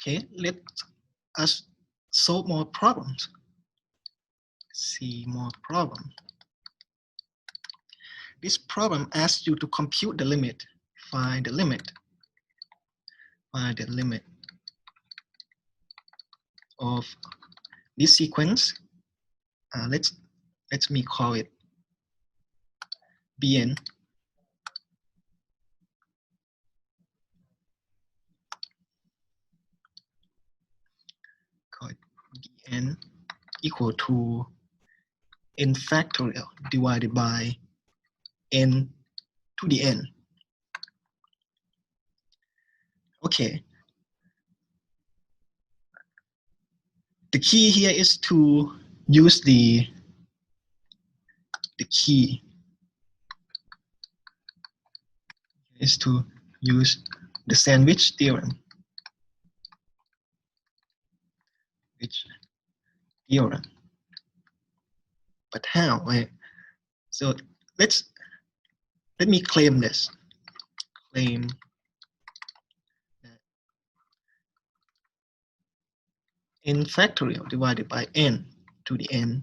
Okay, let us solve more problems. See more problem. This problem asks you to compute the limit. Find the limit. Find the limit of this sequence. Let me call it Bn. Call it Bn equal to n factorial divided by n to the n. Okay. The key here is to use the key is to use the sandwich theorem. But how? Right? So let me claim this. Claim that n factorial divided by n to the n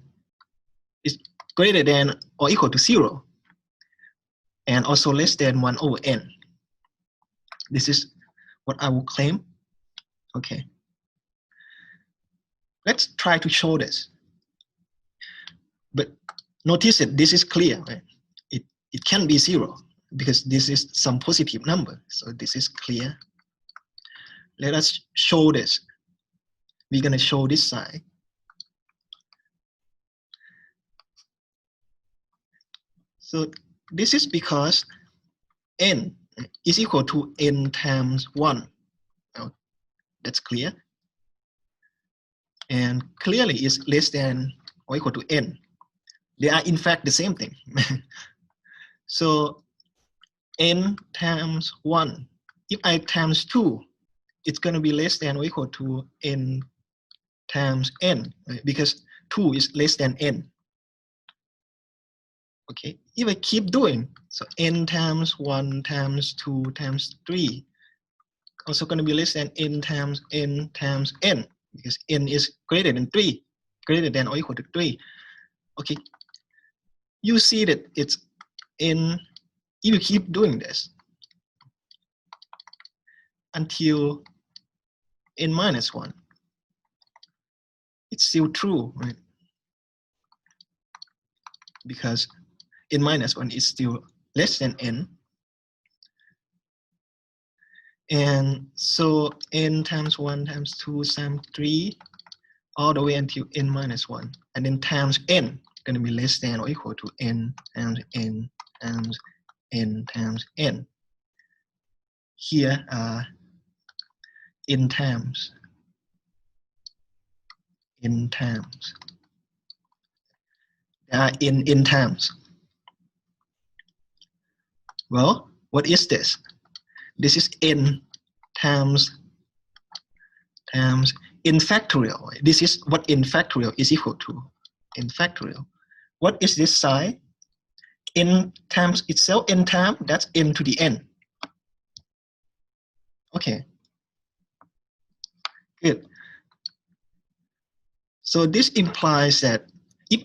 is greater than or equal to 0, and also less than 1 over n. This is what I will claim. Okay. Let's try to show this. But notice that this is clear, right? It can be 0 because this is some positive number. So this is clear. Let us show this. We're going to show this side. So this is because n is equal to n times 1. Now, that's clear. And clearly is less than or equal to n. They are in fact the same thing. So n times 1. If I times 2, it's going to be less than or equal to n times n, right? Because 2 is less than n. Okay, if I keep doing, so n times 1 times 2 times 3, also going to be less than n times n, because n is greater than 3, greater than or equal to 3. Okay, you see that it's n, if you keep doing this until n minus 1, it's still true, right? Because n minus 1 is still less than n. And so n times 1 times 2 times 3 all the way until n minus 1. And then times n going to be less than or equal to n times n times n times n. Here are n times. There are n times. Well, what is this? This is n times n factorial. This is what n factorial is equal to. N factorial. What is this side? N times itself, n times, that's n to the n. Okay. Good. So this implies that if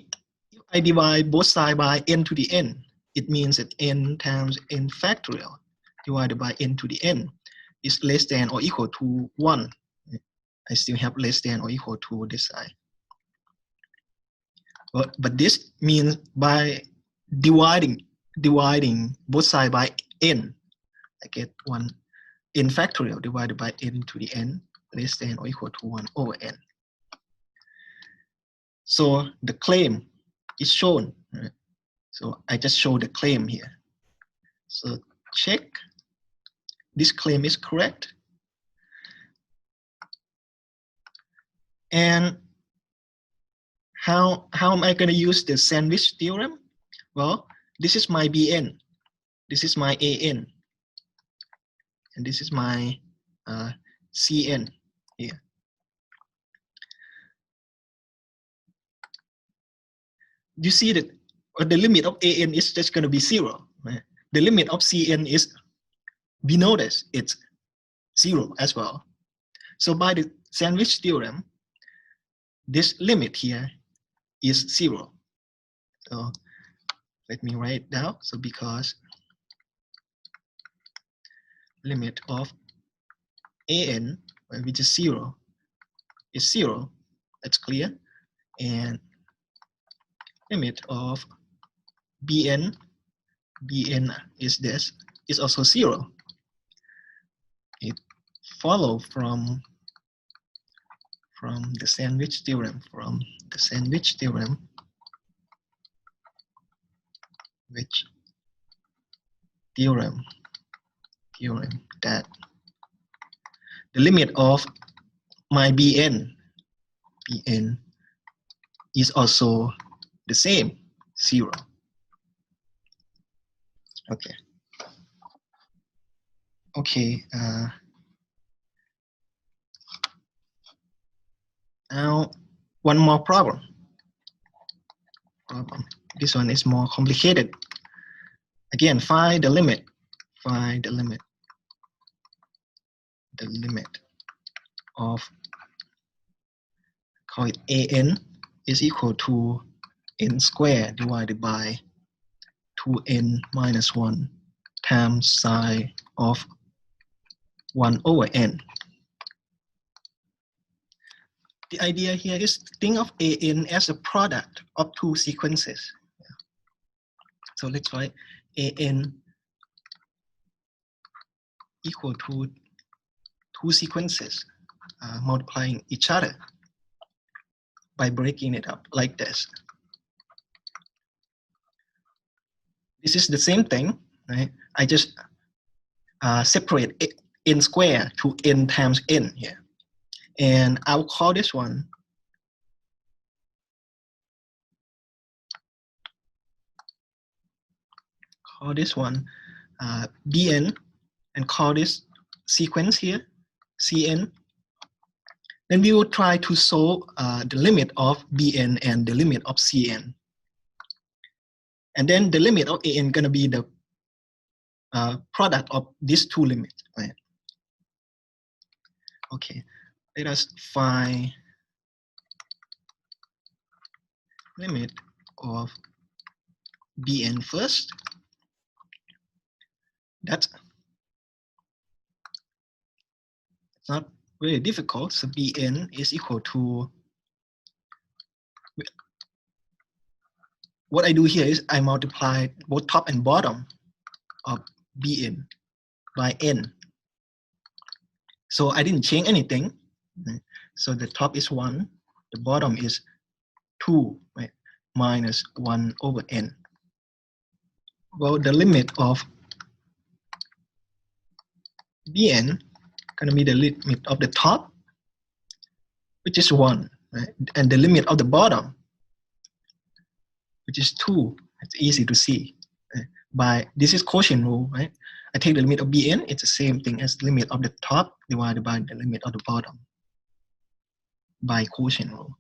I divide both sides by n to the n, it means that n times n factorial divided by n to the n is less than or equal to 1. I still have less than or equal to this side. But this means by dividing both sides by n, I get 1 n factorial divided by n to the n less than or equal to 1 over n. So the claim is shown. Right? So I just show the claim here. So check. This claim is correct. And how am I going to use the sandwich theorem? Well, this is my Bn. This is my An. And this is my Cn here. You see that the limit of An is just going to be 0. Right? The limit of Cn is, we know this, it's 0 as well. So by the sandwich theorem, this limit here is 0. So let me write it down. So because limit of an, which is 0, is 0, that's clear, and limit of bn is this, is also 0. It follows from the sandwich theorem, which theorem that the limit of my bn is also the same, 0. Okay. Okay. Now one more problem. This one is more complicated. Again, find the limit. Find the limit. The limit of, call it an, is equal to n squared divided by 2n minus 1 times psi of 1 over n. The idea here is think of an as a product of two sequences. So let's write an equal to two sequences multiplying each other by breaking it up like this. This is the same thing, right? I just separate n squared to n times n here. And I'll call this one bn, and call this sequence here cn. Then we will try to solve the limit of bn and the limit of cn. And then the limit of an gonna be the product of these two limits, right? Okay, let us find limit of bn first. That's not really difficult. So bn is equal to, what I do here is I multiply both top and bottom of bn by n. So I didn't change anything. So the top is 1, the bottom is 2, right? Minus 1 over n. Well, the limit of bn gonna be the limit of the top, which is 1, right? And the limit of the bottom, which is 2. It's easy to see. Right? By this is quotient rule, right? I take the limit of bn, it's the same thing as the limit of the top divided by the limit of the bottom by quotient rule.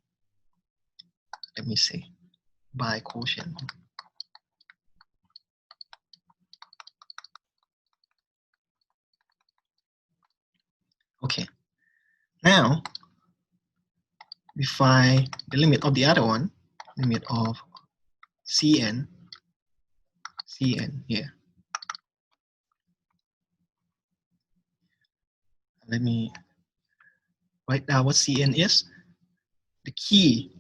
Let me see. By quotient rule. Okay. Now we find the limit of the other one, limit of cn here. Let me write down what cn is. The key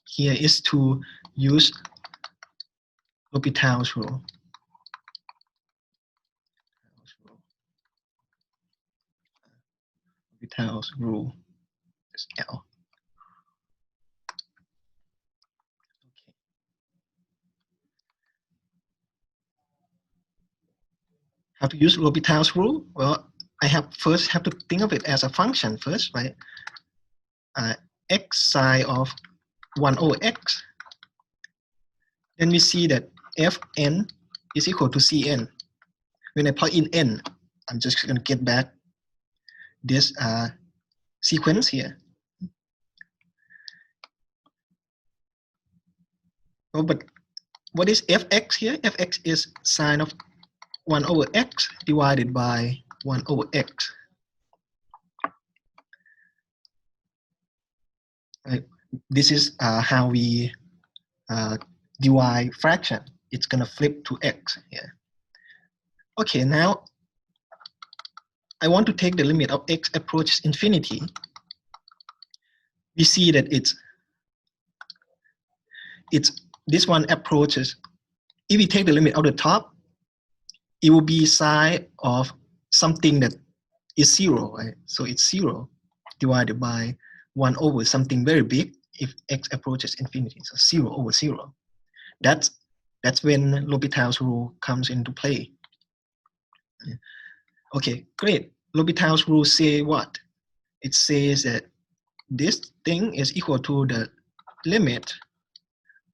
here is to use L'Hopital's rule. L'Hopital's rule is L. Okay. How to use L'Hopital's rule? Well, I first have to think of it as a function first, right? X psi of 1 over x. Then we see that fn is equal to cn. When I plug in n, I'm just going to get back this sequence here. Oh, but what is fx here? Fx is sine of 1 over x divided by 1 over x. Right? This is how we divide fraction. It's gonna flip to x here. Okay, now I want to take the limit of x approaches infinity. We see that it's this one approaches. If we take the limit of the top, it will be side of something that is 0, right? So it's 0 divided by 1 over something very big if x approaches infinity. So 0 over 0. That's when L'Hopital's rule comes into play. Okay, great. L'Hopital's rule say what? It says that this thing is equal to the limit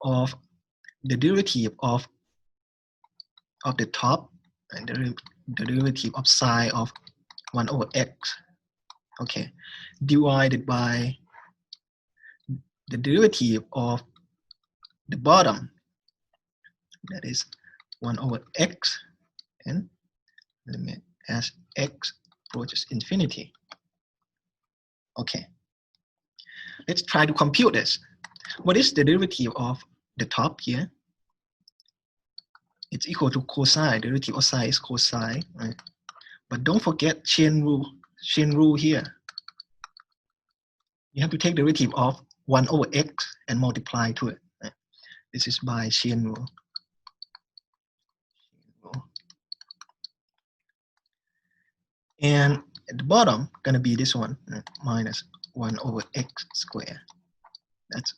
of the derivative of the top and the derivative of sine of 1 over x, okay, divided by the derivative of the bottom, that is 1 over x, and limit as x approaches infinity. Okay, let's try to compute this. What is the derivative of the top here? It's equal to cosine. Derivative of sine is cosine, right? But don't forget chain rule. Chain rule here. You have to take the derivative of 1 over x and multiply to it. Right? This is by chain rule. And at the bottom, gonna be this one, right? Minus 1 over x squared. That's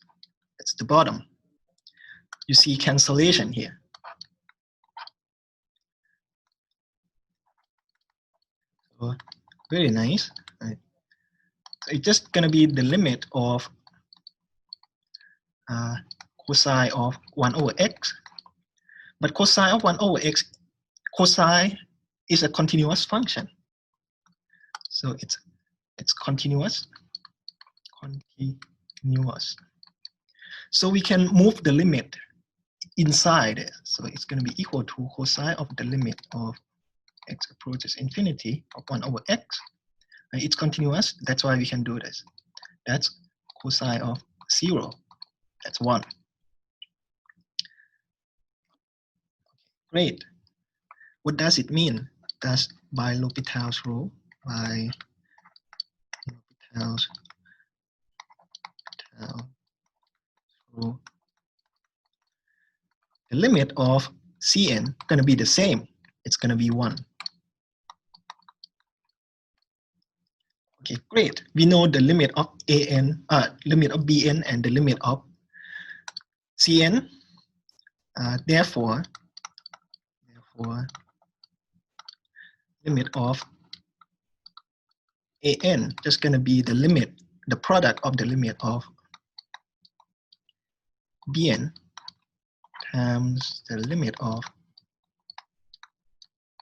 the bottom. You see cancellation here. So very nice. Right? So it's just gonna be the limit of cosine of 1 over x. But cosine of 1 over x, cosine is a continuous function. So it's continuous. So we can move the limit inside it. So it's going to be equal to cosine of the limit of x approaches infinity of 1 over x. It's continuous. That's why we can do this. That's cosine of 0. That's 1. Great. What does it mean? That's by L'Hopital's rule. By L'Hopital's rule. The limit of Cn going to be the same. It's going to be 1. Okay, great. We know the limit of limit of Bn and the limit of Cn. Therefore, limit of An just going to be the limit, the product of the limit of Bn times the limit of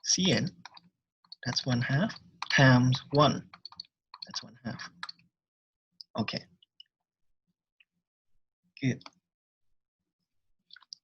Cn. That's 1/2 times 1. That's 1/2. Okay. Good.